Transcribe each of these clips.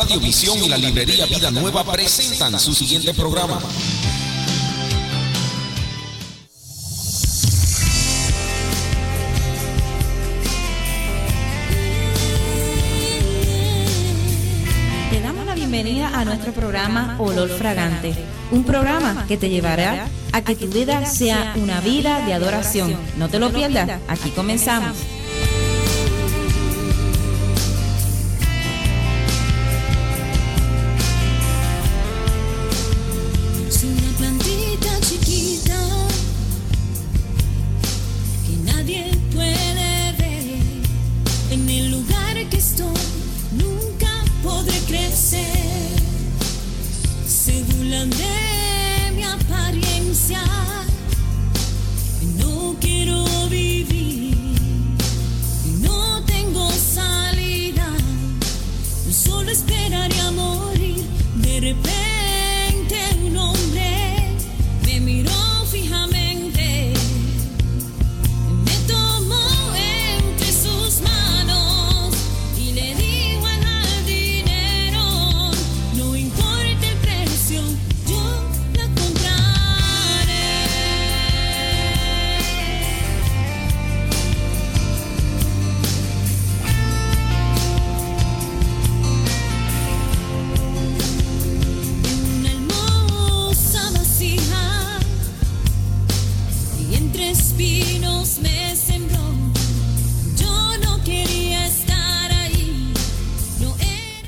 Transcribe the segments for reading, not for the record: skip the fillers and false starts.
Radiovisión y la librería Vida Nueva presentan su siguiente programa. Te damos la bienvenida a nuestro programa Olor Fragante, un programa que te llevará a que tu vida sea una vida de adoración. No te lo pierdas, aquí comenzamos.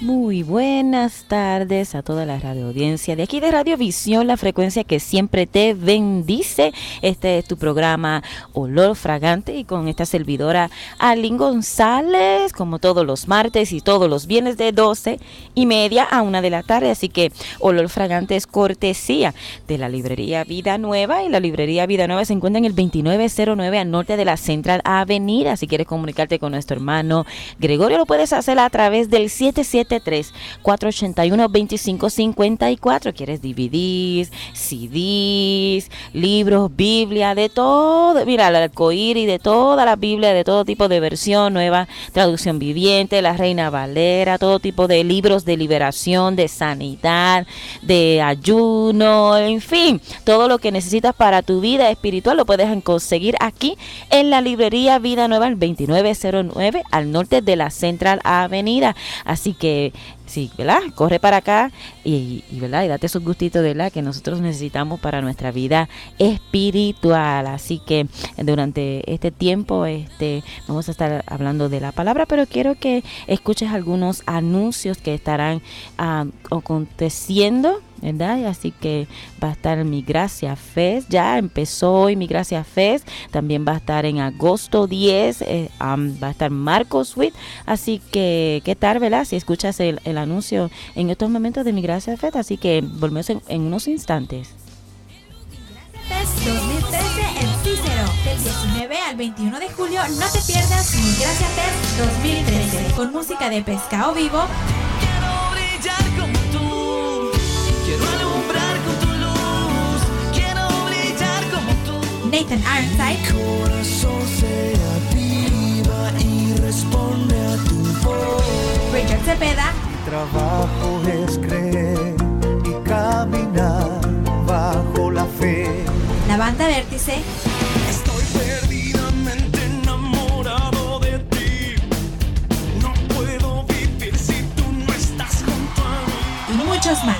Muy buenas tardes a toda la radio audiencia de aquí de Radiovisión, la frecuencia que siempre te bendice. Este es tu programa Olor Fragante y con esta servidora Arlene González, como todos los martes y todos los viernes de 12:30 a 1 de la tarde. Así que Olor Fragante es cortesía de la librería Vida Nueva, y la librería Vida Nueva se encuentra en el 2909 al norte de la Central Avenida. Si quieres comunicarte con nuestro hermano Gregorio, lo puedes hacer a través del 773-481-2554. ¿Quieres DVDs, CDs, libros, Biblia, de todo? Mira, el arcoíris, de toda la Biblia, de todo tipo de versión, nueva traducción viviente, la Reina Valera, todo tipo de libros de liberación, de sanidad, de ayuno, en fin, todo lo que necesitas para tu vida espiritual lo puedes conseguir aquí en la librería Vida Nueva, el 2909 al norte de la Central Avenida. Así que sí, ¿verdad? Corre para acá y ¿verdad? Y date esos gustitos, ¿verdad? Que nosotros necesitamos para nuestra vida espiritual. Así que durante este tiempo vamos a estar hablando de la palabra, pero quiero que escuches algunos anuncios que estarán aconteciendo, ¿verdad? Así que va a estar Mi Gracia Fest, ya empezó hoy Mi Gracia Fest, también va a estar en agosto 10, va a estar Marcos Suite, así que, ¿qué tal, verdad? Si escuchas el anuncio en estos momentos de Mi Gracia Fest, así que volvemos en unos instantes. Fest 2013 en Cícero, del 19 al 21 de julio, no te pierdas Mi Gracia Fest 2013, con música de Pescado Vivo, Nathan Ironside, corazón se activa y responde a tu voz. Richard Cepeda. Mi trabajo es creer y caminar bajo la fe. La banda Vértice. Estoy perdidamente enamorado de ti. No puedo vivir si tú no estás junto a mí. Y muchos más.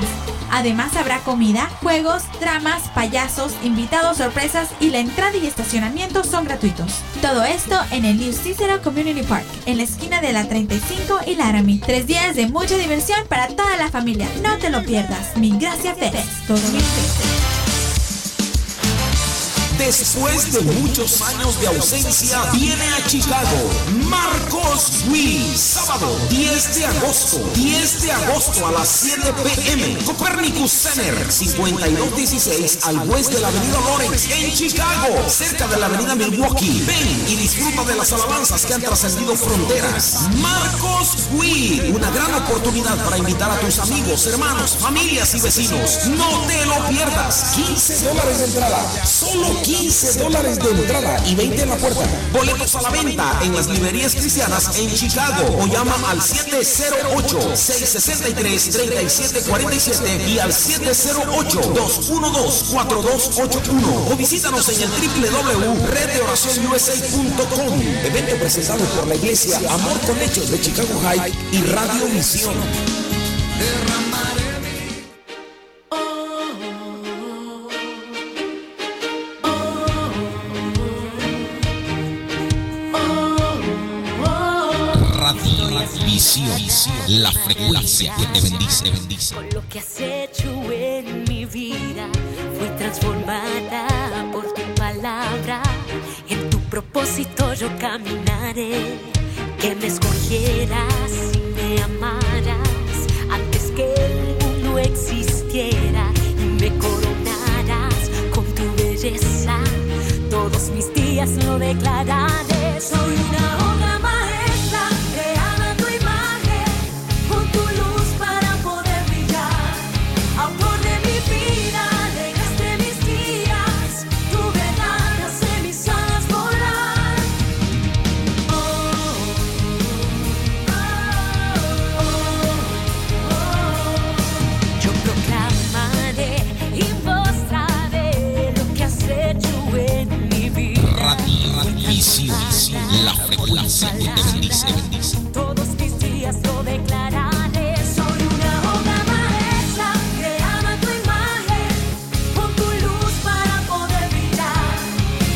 Además habrá comida, juegos, dramas, payasos, invitados, sorpresas, y la entrada y estacionamiento son gratuitos. Todo esto en el New Cicero Community Park, en la esquina de la 35 y Laramie. 3 días de mucha diversión para toda la familia. No te lo pierdas. Mi Gracia Fest 2013. Después de muchos años de ausencia, viene a Chicago Marcos Witt, sábado 10 de agosto a las 7 p.m. Copernicus Center, 5216 al oeste de la avenida Lawrence, en Chicago, cerca de la avenida Milwaukee. Ven y disfruta de las alabanzas que han trascendido fronteras. Marcos Witt, una gran oportunidad para invitar a tus amigos, hermanos, familias y vecinos. No te lo pierdas. $15 de entrada, solo $15 de entrada y 20 en la puerta. Boletos a la venta en las librerías cristianas en Chicago o llama al 708-663-3747 y al 708-212-4281 o visítanos en el www.reddeoracionusa.com. Evento presentado por la iglesia Amor con Hechos de Chicago High y Radio Visión. Visión, la frecuencia que te bendice, bendice. Con lo que has hecho en mi vida, fui transformada por tu palabra. En tu propósito yo caminaré. Que me escogieras y me amaras antes que el mundo existiera y me coronaras con tu belleza. Todos mis días lo declararé. Soy una obra maestra creada a tu imagen, con tu luz para poder brillar. Autor de mi vida, alegraste mis días. Tu verdad hace mis alas volar. Yo proclamaré y mostraré lo que has hecho en mi vida. Visión, la frecuencia que te bendice, bendice. Todos mis días lo declararé. Soy una obra maestra creada a tu imagen, con tu luz para poder brillar.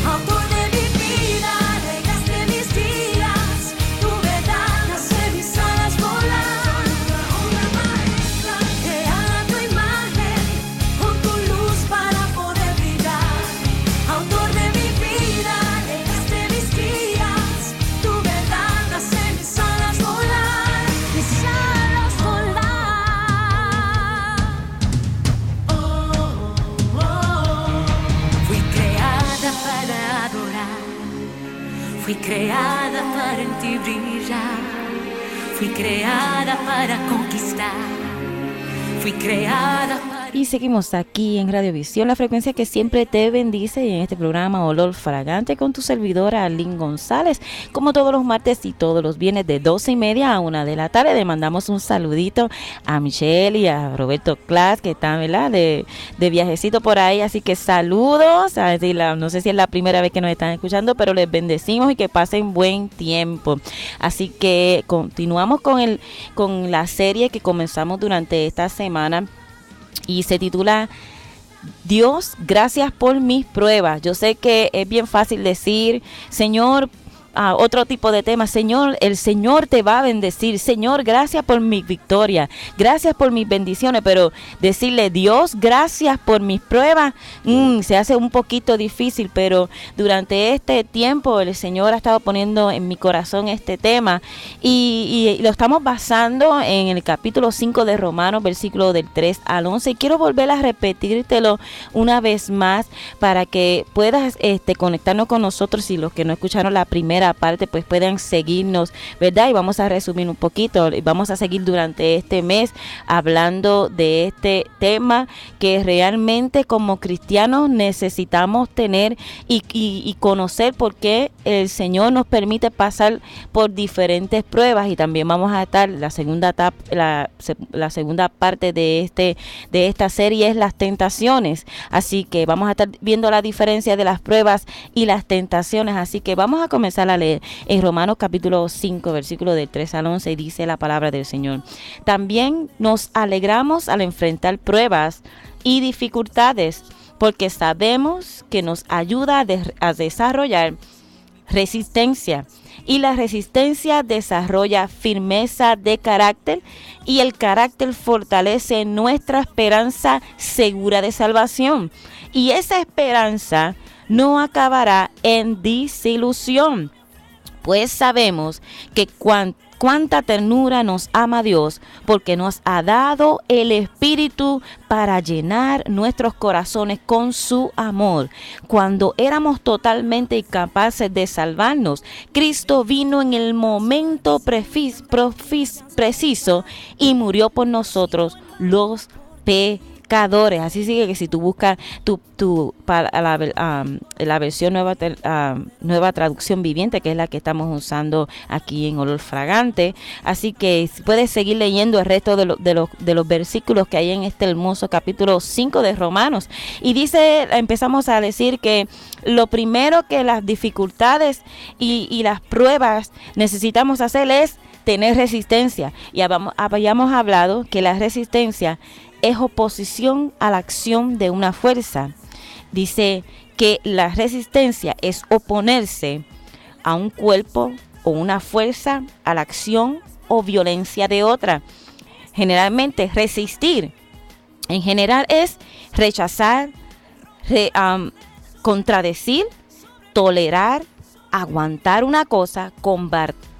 Autor de mi vida, alegraste mis días. Tu verdad hace mis alas volar. Una obra maestra creada a tu imagen, con tu luz para poder brillar. Autor de mi vida, alegraste mis días. Tu verdad hace mis alas volar. Mis alas volar. Fui creada para adorar. Fui creada para en ti brillar. Fui creada para conquistar. Fui creada para... Y seguimos aquí en Radio Visión, la frecuencia que siempre te bendice, y en este programa Olor Fragante con tu servidora Lynn González, como todos los martes y todos los viernes de 12:30 a 1 de la tarde. Le mandamos un saludito a Michelle y a Roberto Class, que están, ¿verdad?, de viajecito por ahí, así que saludos. No sé si es la primera vez que nos están escuchando, pero les bendecimos y que pasen buen tiempo. Así que continuamos con la serie que comenzamos durante esta semana, y se titula Dios, gracias por mis pruebas. Yo sé que es bien fácil decir, Señor, otro tipo de tema, Señor, el Señor te va a bendecir, Señor, gracias por mi victoria, gracias por mis bendiciones, pero decirle, Dios, gracias por mis pruebas, se hace un poquito difícil. Pero durante este tiempo el Señor ha estado poniendo en mi corazón este tema, y lo estamos basando en el capítulo 5 de Romanos, versículo del 3 al 11, y quiero volver a repetírtelo una vez más para que puedas conectarnos con nosotros, y los que no escucharon la primera parte pues puedan seguirnos, ¿verdad? Y vamos a resumir un poquito, vamos a seguir durante este mes hablando de este tema que realmente como cristianos necesitamos tener y conocer, por qué el Señor nos permite pasar por diferentes pruebas. Y también vamos a estar, la segunda parte de esta serie es las tentaciones, así que vamos a estar viendo la diferencia de las pruebas y las tentaciones. Así que vamos a comenzar a leer en Romanos capítulo 5, versículo del 3 al 11, y dice la palabra del Señor: también nos alegramos al enfrentar pruebas y dificultades, porque sabemos que nos ayuda a desarrollar resistencia, y la resistencia desarrolla firmeza de carácter, y el carácter fortalece nuestra esperanza segura de salvación, y esa esperanza no acabará en desilusión, pues sabemos que cuánta ternura nos ama Dios, porque nos ha dado el Espíritu para llenar nuestros corazones con su amor. Cuando éramos totalmente incapaces de salvarnos, Cristo vino en el momento preciso y murió por nosotros los pecadores. pecadores. Así sigue que si tú buscas la versión nueva traducción viviente, que es la que estamos usando aquí en Olor Fragante. Así que puedes seguir leyendo el resto de los versículos que hay en este hermoso capítulo 5 de Romanos. Y empezamos a decir que lo primero que las dificultades y las pruebas necesitamos hacer es tener resistencia. Y habíamos hablado que la resistencia es oposición a la acción de una fuerza. Dice que la resistencia es oponerse a un cuerpo o una fuerza, a la acción o violencia de otra. Generalmente resistir en general es rechazar, contradecir, tolerar, aguantar una cosa,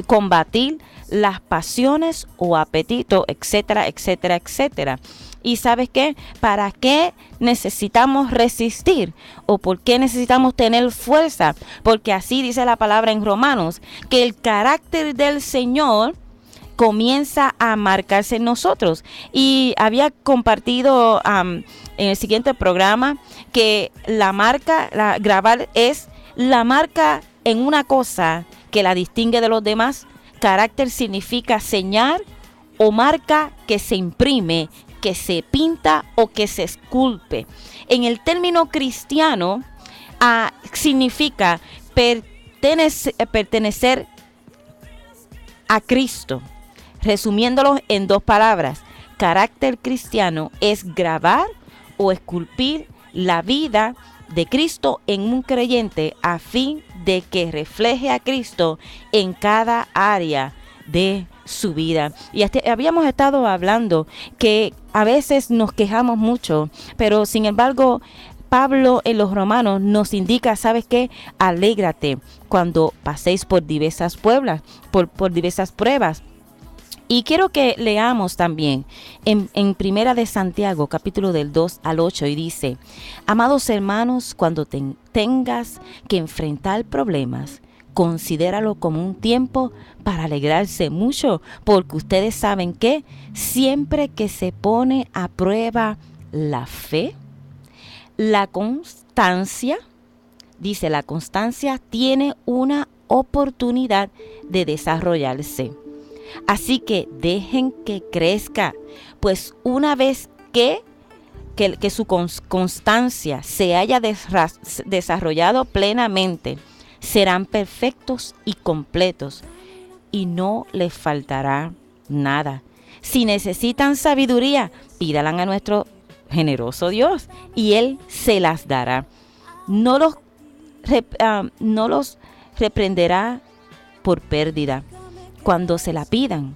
combatir las pasiones o apetitos, etcétera, etcétera, etcétera. ¿Y sabes qué? ¿Para qué necesitamos resistir? ¿O por qué necesitamos tener fuerza? Porque así dice la palabra en Romanos, que el carácter del Señor comienza a marcarse en nosotros. Y había compartido en el siguiente programa que grabar es la marca en una cosa que la distingue de los demás. Carácter significa señal o marca que se imprime, que se pinta o que se esculpe. En el término cristiano significa pertenecer a Cristo. Resumiéndolo en dos palabras, carácter cristiano es grabar o esculpir la vida de Cristo en un creyente a fin de que refleje a Cristo en cada área de su vida. Y habíamos estado hablando que a veces nos quejamos mucho, pero sin embargo Pablo en los Romanos nos indica, ¿sabes qué? Alégrate cuando paséis por diversas por diversas pruebas. Y quiero que leamos también en Primera de Santiago, capítulo del 2 al 8, y dice: amados hermanos, cuando tengas que enfrentar problemas, considéralo como un tiempo para alegrarse mucho, porque ustedes saben que siempre que se pone a prueba la fe, la constancia, dice, la constancia tiene una oportunidad de desarrollarse. Así que dejen que crezca, pues una vez que su constancia se haya desarrollado plenamente, serán perfectos y completos y no les faltará nada. Si necesitan sabiduría, pídanla a nuestro generoso Dios y Él se las dará. No los reprenderá por pérdida cuando se la pidan.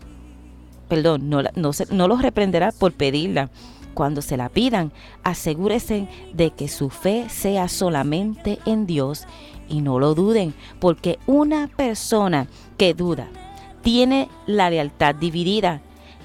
Perdón, no los reprenderá por pedirla. Cuando se la pidan, asegúrense de que su fe sea solamente en Dios y no lo duden, porque una persona que duda tiene la lealtad dividida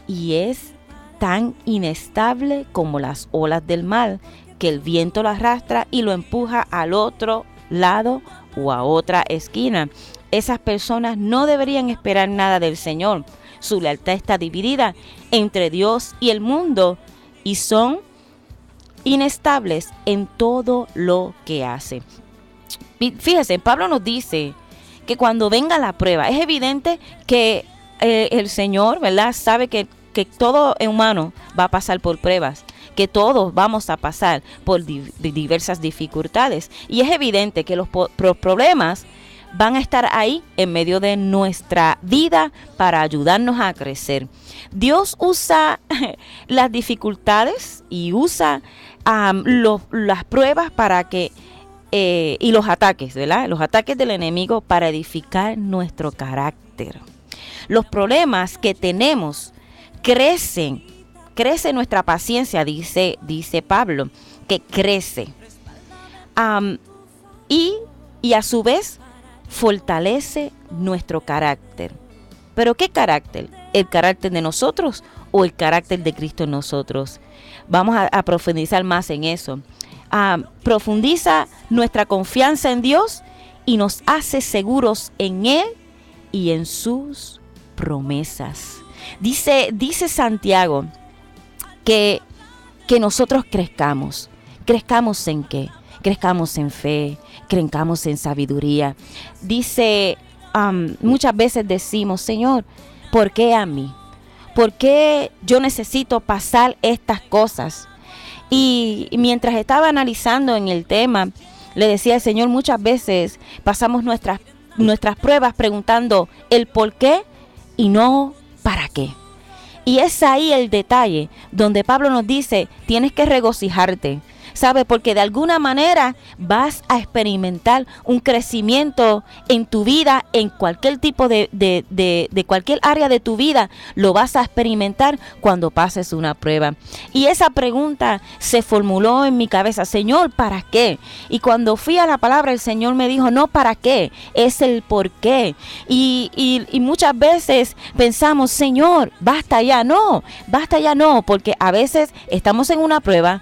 y es tan inestable como las olas del mar, que el viento lo arrastra y lo empuja al otro lado o a otra esquina. Esas personas no deberían esperar nada del Señor. Su lealtad está dividida entre Dios y el mundo y son inestables en todo lo que hacen. Fíjese, Pablo nos dice que cuando venga la prueba, es evidente que el Señor, ¿verdad?, sabe que todo humano va a pasar por pruebas, que todos vamos a pasar por diversas dificultades. Y es evidente que los problemas van a estar ahí en medio de nuestra vida para ayudarnos a crecer. Dios usa las dificultades y usa las pruebas para que y los ataques, ¿verdad? Los ataques del enemigo para edificar nuestro carácter. Los problemas que tenemos crece nuestra paciencia, dice Pablo, que crece. Y a su vez fortalece nuestro carácter. ¿Pero qué carácter? ¿El carácter de nosotros o el carácter de Cristo en nosotros? Vamos a profundizar más en eso. Profundiza nuestra confianza en Dios y nos hace seguros en Él y en sus promesas. Dice Santiago que que nosotros crezcamos. ¿Crezcamos en qué? Crezcamos en fe, crezcamos en sabiduría. Dice, muchas veces decimos, Señor, ¿por qué a mí? ¿Por qué yo necesito pasar estas cosas? Y mientras estaba analizando en el tema, le decía al Señor, muchas veces pasamos nuestras pruebas preguntando el por qué y no para qué. Y es ahí el detalle donde Pablo nos dice, tienes que regocijarte. ¿Sabe? Porque de alguna manera vas a experimentar un crecimiento en tu vida, en cualquier tipo de cualquier área de tu vida, lo vas a experimentar cuando pases una prueba. Y esa pregunta se formuló en mi cabeza, Señor, ¿para qué? Y cuando fui a la palabra, el Señor me dijo, no para qué, es el por qué. Y muchas veces pensamos, Señor, basta ya no, porque a veces estamos en una prueba,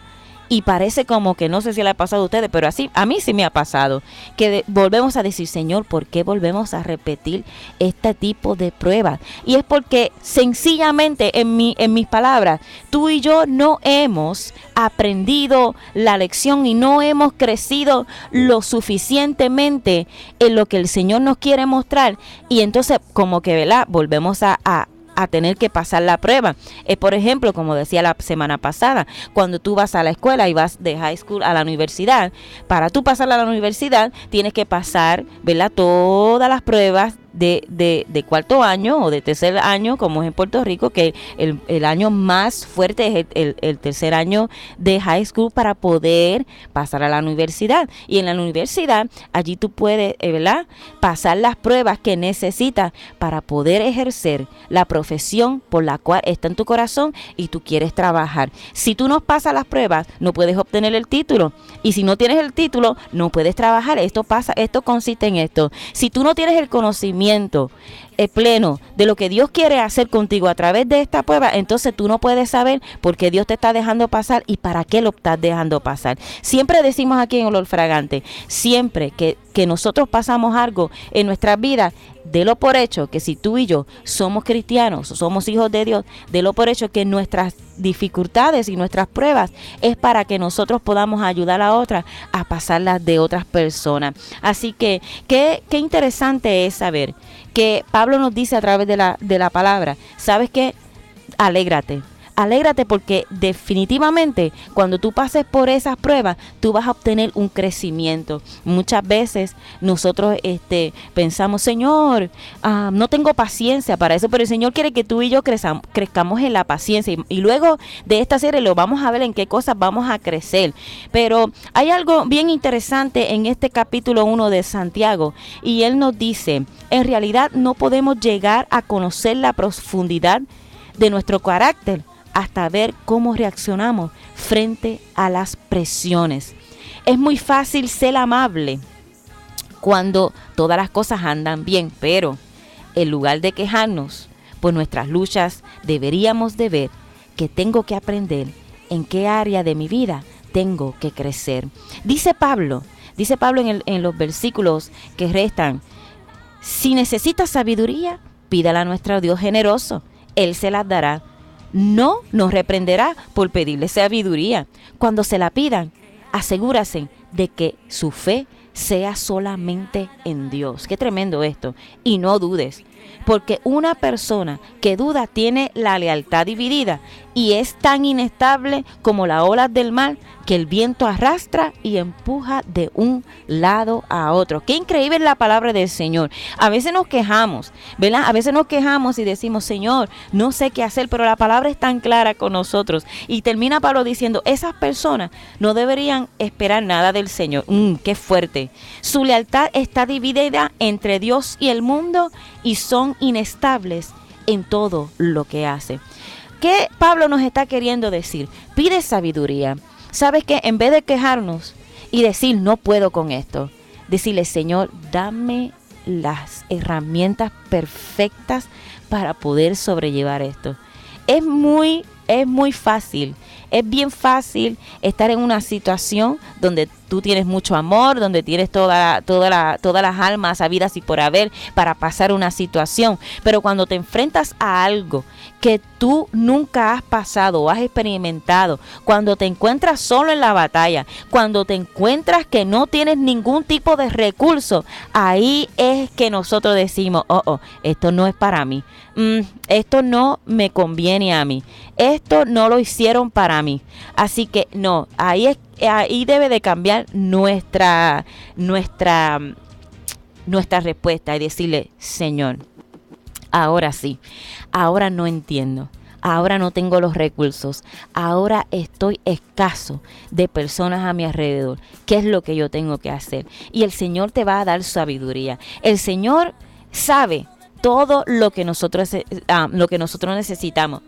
y parece como que, no sé si le ha pasado a ustedes, pero así a mí sí me ha pasado, que volvemos a decir, Señor, ¿por qué volvemos a repetir este tipo de pruebas? Y es porque sencillamente en mis palabras, tú y yo no hemos aprendido la lección y no hemos crecido lo suficientemente en lo que el Señor nos quiere mostrar. Y entonces como que, ¿verdad? Volvemos a tener que pasar la prueba. Por ejemplo, como decía la semana pasada, cuando tú vas a la escuela y vas de high school a la universidad, para tú pasar a la universidad tienes que pasar, ¿verdad?, todas las pruebas de cuarto año o de tercer año, como es en Puerto Rico, que el año más fuerte es el tercer año de high school para poder pasar a la universidad. Y en la universidad, allí tú puedes, ¿verdad?, pasar las pruebas que necesitas para poder ejercer la profesión por la cual está en tu corazón y tú quieres trabajar. Si tú no pasas las pruebas, no puedes obtener el título. Y si no tienes el título, no puedes trabajar. Esto consiste en esto. Si tú no tienes el conocimiento pleno de lo que Dios quiere hacer contigo a través de esta prueba, entonces tú no puedes saber por qué Dios te está dejando pasar y para qué lo estás dejando pasar. Siempre decimos aquí en Olor Fragante, siempre que nosotros pasamos algo en nuestras vidas, délo por hecho que si tú y yo somos cristianos, somos hijos de Dios, délo por hecho que nuestras dificultades y nuestras pruebas es para que nosotros podamos ayudar a otras a pasarlas de otras personas. Así que qué interesante es saber que Pablo nos dice a través de la palabra, ¿sabes qué? Alégrate porque definitivamente cuando tú pases por esas pruebas, tú vas a obtener un crecimiento. Muchas veces nosotros pensamos, Señor, no tengo paciencia para eso, pero el Señor quiere que tú y yo crezcamos en la paciencia. Y luego de esta serie lo vamos a ver en qué cosas vamos a crecer. Pero hay algo bien interesante en este capítulo 1 de Santiago, y él nos dice, en realidad no podemos llegar a conocer la profundidad de nuestro carácter hasta ver cómo reaccionamos frente a las presiones. Es muy fácil ser amable cuando todas las cosas andan bien, pero en lugar de quejarnos por nuestras luchas, deberíamos de ver que tengo que aprender en qué área de mi vida tengo que crecer. Dice Pablo en los versículos que restan, si necesitas sabiduría, pídala a nuestro Dios generoso, Él se las dará. No nos reprenderá por pedirle sabiduría. Cuando se la pidan, asegúrase de que su fe sea solamente en Dios. Qué tremendo esto. Y no dudes, porque una persona que duda tiene la lealtad dividida y es tan inestable como las olas del mar que el viento arrastra y empuja de un lado a otro. Qué increíble es la palabra del Señor. A veces nos quejamos, ¿verdad? A veces nos quejamos y decimos, Señor, no sé qué hacer, pero la palabra es tan clara con nosotros. Y termina Pablo diciendo, esas personas no deberían esperar nada del Señor. Qué fuerte. Su lealtad está dividida entre Dios y el mundo y son inestables en todo lo que hace. ¿Qué Pablo nos está queriendo decir? Pide sabiduría. ¿Sabes qué? En vez de quejarnos y decir, no puedo con esto, decirle, Señor, dame las herramientas perfectas para poder sobrellevar esto. Es muy es muy fácil. Es bien fácil estar en una situación donde tú tienes mucho amor, donde tienes todas las almas habidas y por haber para pasar una situación. Pero cuando te enfrentas a algo que tú nunca has pasado o has experimentado, cuando te encuentras solo en la batalla, cuando te encuentras que no tienes ningún tipo de recurso, ahí es que nosotros decimos, esto no es para mí. Esto no me conviene a mí. Esto no lo hicieron para mí. Así que no, ahí debe de cambiar nuestra respuesta y decirle, Señor, ahora sí, ahora no entiendo. Ahora no tengo los recursos. Ahora estoy escaso de personas a mi alrededor. ¿Qué es lo que yo tengo que hacer? Y el Señor te va a dar sabiduría. El Señor sabe todo lo que nosotros necesitamos.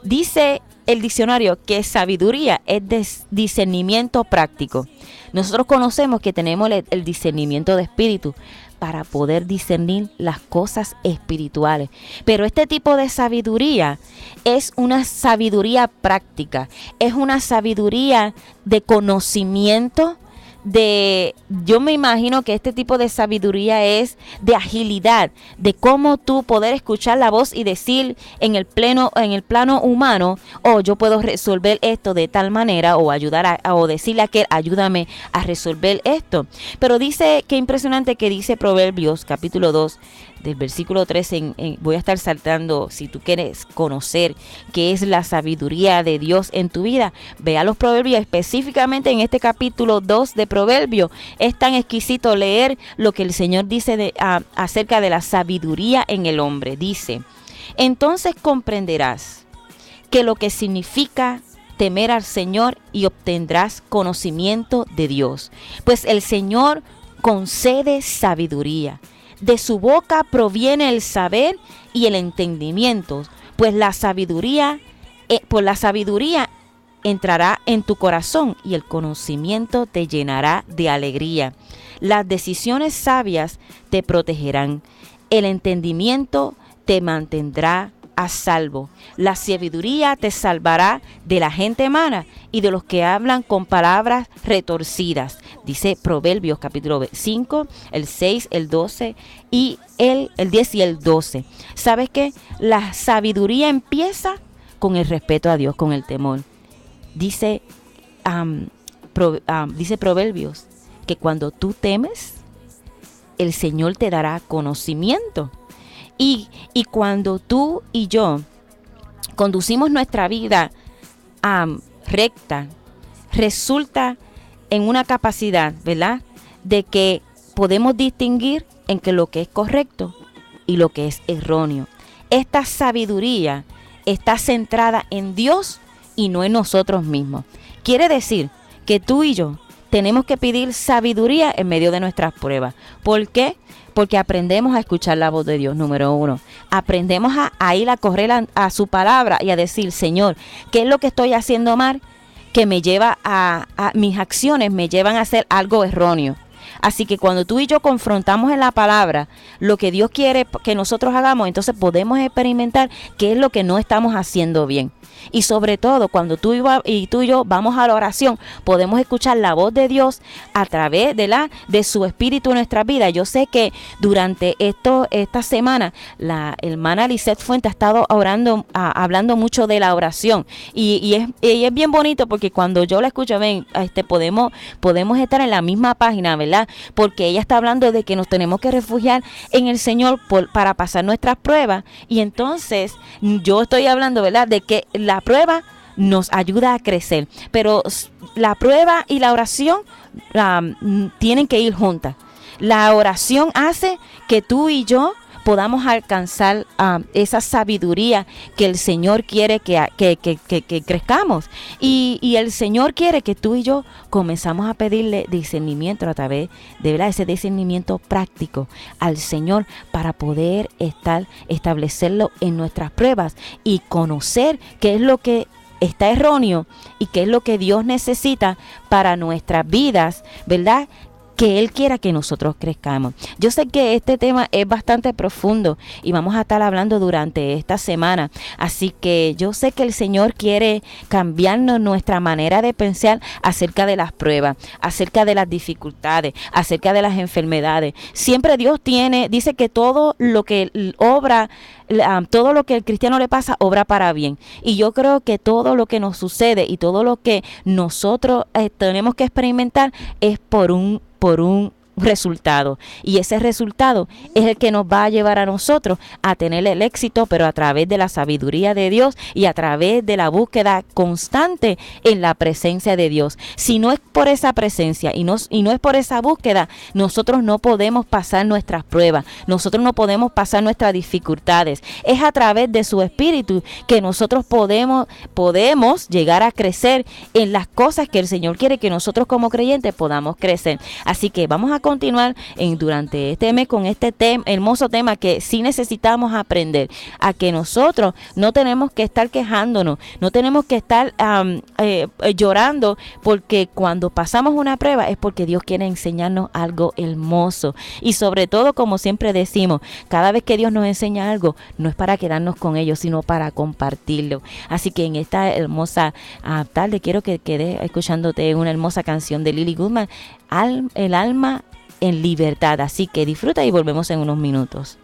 Dice el diccionario que sabiduría es discernimiento práctico. Nosotros conocemos que tenemos el discernimiento de espíritu para poder discernir las cosas espirituales. Pero este tipo de sabiduría es una sabiduría práctica, es una sabiduría de conocimiento. Yo me imagino que este tipo de sabiduría es de agilidad, de cómo tú poder escuchar la voz y decir en el plano humano, yo puedo resolver esto de tal manera, o ayudar o decirle a aquel, ayúdame a resolver esto. Pero dice, qué impresionante que dice Proverbios capítulo 2 del versículo 3, voy a estar saltando, si tú quieres conocer qué es la sabiduría de Dios en tu vida, ve a los Proverbios, específicamente en este capítulo 2 de Proverbios. Es tan exquisito leer lo que el Señor dice acerca de la sabiduría en el hombre. Dice, entonces comprenderás que lo que significa temer al Señor y obtendrás conocimiento de Dios, pues el Señor concede sabiduría. De su boca proviene el saber y el entendimiento, pues por la sabiduría entrará en tu corazón y el conocimiento te llenará de alegría. Las decisiones sabias te protegerán, el entendimiento te mantendrá a salvo. La sabiduría te salvará de la gente mala y de los que hablan con palabras retorcidas. Dice Proverbios capítulo 5, el 6, el 12 y el 10 y el 12. ¿Sabes qué? La sabiduría empieza con el respeto a Dios, con el temor. Dice Proverbios que cuando tú temes, el Señor te dará conocimiento. Y cuando tú y yo conducimos nuestra vida recta, resulta en una capacidad, ¿verdad?, de que podemos distinguir entre lo que es correcto y lo que es erróneo. Esta sabiduría está centrada en Dios y no en nosotros mismos. Quiere decir que tú y yo tenemos que pedir sabiduría en medio de nuestras pruebas. ¿Por qué? Porque aprendemos a escuchar la voz de Dios, número uno. Aprendemos a ir a correr a su palabra y a decir, Señor, ¿qué es lo que estoy haciendo mal? Que me lleva a mis acciones, me llevan a hacer algo erróneo. Así que cuando tú y yo confrontamos en la palabra lo que Dios quiere que nosotros hagamos, entonces podemos experimentar qué es lo que no estamos haciendo bien. Y sobre todo, cuando tú y yo vamos a la oración, podemos escuchar la voz de Dios a través de su Espíritu en nuestra vida. Yo sé que durante esta semana la hermana Lisette Fuente ha estado hablando mucho de la oración. Y es bien bonito porque cuando yo la escucho, podemos estar en la misma página, ¿verdad? Porque ella está hablando de que nos tenemos que refugiar en el Señor para pasar nuestras pruebas. Y entonces yo estoy hablando, ¿verdad?, de que la prueba nos ayuda a crecer, pero la prueba y la oración tienen que ir juntas. La oración hace que tú y yo podamos alcanzar esa sabiduría que el Señor quiere que crezcamos. Y el Señor quiere que tú y yo comenzamos a pedirle discernimiento a través de, ¿verdad?, ese discernimiento práctico al Señor para poder establecerlo en nuestras pruebas y conocer qué es lo que está erróneo y qué es lo que Dios necesita para nuestras vidas, ¿verdad?, que Él quiera que nosotros crezcamos. Yo sé que este tema es bastante profundo y vamos a estar hablando durante esta semana, así que yo sé que el Señor quiere cambiarnos nuestra manera de pensar acerca de las pruebas, acerca de las dificultades, acerca de las enfermedades. Siempre Dios dice que todo lo que obra, todo lo que al cristiano le pasa, obra para bien. Y yo creo que todo lo que nos sucede y todo lo que nosotros tenemos que experimentar es por un resultado, y ese resultado es el que nos va a llevar a nosotros a tener el éxito, pero a través de la sabiduría de Dios y a través de la búsqueda constante en la presencia de Dios. Si no es por esa presencia y no es por esa búsqueda, nosotros no podemos pasar nuestras pruebas, nosotros no podemos pasar nuestras dificultades. Es a través de su Espíritu que nosotros podemos llegar a crecer en las cosas que el Señor quiere que nosotros como creyentes podamos crecer. Así que vamos a continuar durante este mes con este hermoso tema que sí necesitamos aprender, a que nosotros no tenemos que estar quejándonos, no tenemos que estar llorando, porque cuando pasamos una prueba es porque Dios quiere enseñarnos algo hermoso. Y sobre todo, como siempre decimos, cada vez que Dios nos enseña algo, no es para quedarnos con ello, sino para compartirlo. Así que en esta hermosa tarde quiero que quedes escuchándote una hermosa canción de Lily Goodman, El alma en libertad. Así que disfruta y volvemos en unos minutos.